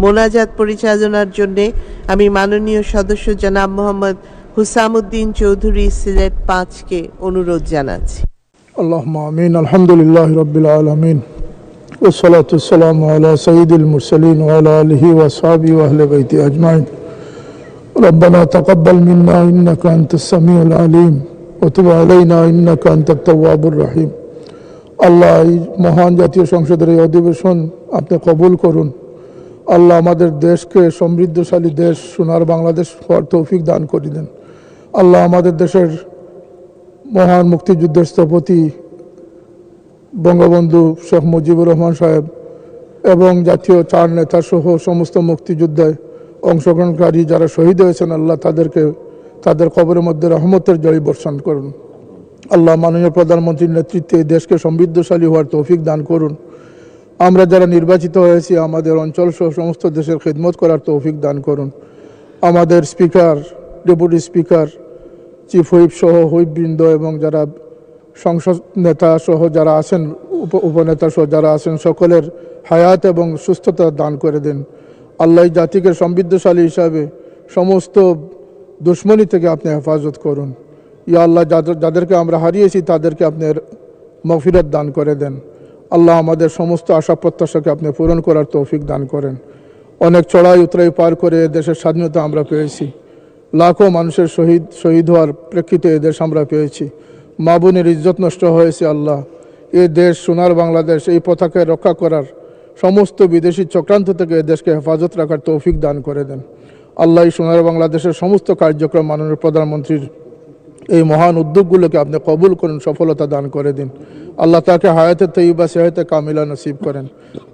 মোনাজাত পরিচালনার জন্য আমি মাননীয় সদস্য জনাব মোহাম্মদ হুসামউদ্দিন চৌধুরী সিলেট 5কে অনুরোধ জানাচ্ছি। আল্লাহুম্মা আমিন। আলহামদুলিল্লাহি রাব্বিল আলামিন ওয়াসসালাতু ওয়াসসালামু আলা সাইয়্যিদিল মুরসালিন ওয়া আলা আলিহি ওয়া আসহাবিহি ওয়া আহলি বাইতি আজমাইন। রব্বানা তাকাব্বাল মিন্না ইন্নাকা আনতাস সামিউল আলিম ওয়া তুব আলাইনা ইন্নাকা আনতাত তাওয়াবুর রহিম। আল্লাহ, এই মহান জাতীয় সংসদের এই অধিবেশন আপনি কবুল করুন। আল্লাহ, আমাদের দেশকে সমৃদ্ধশালী দেশ সোনার বাংলাদেশ হওয়ার তৌফিক দান করে দেন। আল্লাহ, আমাদের দেশের মহান মুক্তিযুদ্ধের স্থপতি বঙ্গবন্ধু শেখ মুজিবুর রহমান সাহেব এবং জাতীয় 4 নেতা সহ সমস্ত মুক্তিযুদ্ধে অংশগ্রহণকারী যারা শহীদ হয়েছেন, আল্লাহ তাদের কবরের মধ্যে রহমতের জড়ি বর্ষণ করুন। আল্লাহ, মাননীয় প্রধানমন্ত্রীর নেতৃত্বে এই দেশকে সমৃদ্ধশালী হওয়ার তৌফিক দান করুন। আমরা যারা নির্বাচিত হয়েছি আমাদের অঞ্চল সহ সমস্ত দেশের খিদমত করার তৌফিক দান করুন। আমাদের speaker, deputy speaker, chief whip সহ হুইপবৃন্দ এবং যারা সংসদ নেতা সহ যারা আছেন, উপনেতা সহ যারা আছেন, সকলের হায়াত এবং সুস্থতা দান করে দেন। আল্লাহ, এই জাতিকে সমৃদ্ধশালী হিসাবে সমস্ত দুশ্মনী থেকে আপনি হেফাজত করুন। ইয়া আল্লাহ, যাদেরকে আমরা হারিয়েছি তাদেরকে আপনি মাগফিরাত দান করে দেন। আল্লাহ, আমাদের সমস্ত আশা প্রত্যাশাকে আপনি পূরণ করার তৌফিক দান করেন। অনেক চড়াই উতরাই পার করে দেশের স্বাধীনতা আমরা পেয়েছি। লাখো মানুষের শহীদ হওয়ার প্রেক্ষিতে এদেশ আমরা পেয়েছি। মা বোনের ইজ্জত নষ্ট হয়েছে। আল্লাহ, এই দেশ সোনার বাংলাদেশ, এই পতাকাকে রক্ষা করার সমস্ত বিদেশি চক্রান্ত থেকে এ দেশকে হেফাজত রাখার তৌফিক দান করে দেন। আল্লাহ, এই সোনার বাংলাদেশের সমস্ত কার্যক্রম মাননীয় প্রধানমন্ত্রীর এই মহান উদ্যোগগুলোকে আপনি কবুল করুন, সফলতা দান করে দিন। আল্লাহ, তাকে হায়াতে তৈয়বা সেহাতে কামিলা নসিব করেন।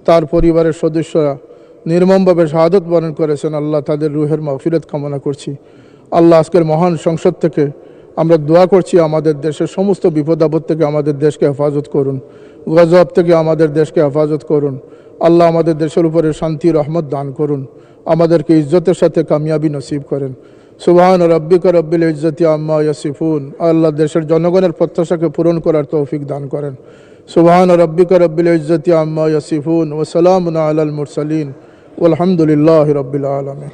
তার পরিবারের সদস্যরা নির্মমভাবে শাহাদত বরণ করেছেন, আল্লাহ তাদের রুহের মাগফিরাত কামনা করছি। আল্লাহ, আজকের মহান সংসদ থেকে আমরা দোয়া করছি আমাদের দেশের সমস্ত বিপদ আপদ থেকে আমাদের দেশকে হেফাজত করুন, গজব থেকে আমাদের দেশকে হেফাজত করুন। আল্লাহ, আমাদের দেশের উপরে শান্তি রহমত দান করুন, আমাদেরকে ইজ্জতের সাথে কামিয়াবি নসিব করেন। সুবহান রাব্বিকা রব্বিল ইজ্জতি আম্মা ইয়াসিফুন। আল্লাহ, দেশের জনগণের প্রত্যাশাকে পূরণ করার তৌফিক দান করেন। সুবহান রাব্বিকা রব্বিল ইজ্জতি আম্মা ইয়াসিফুন ওয়া সালামুন আলাল মুরসালিন ওয়ালহামদুলিল্লাহি রাব্বিল আলামিন।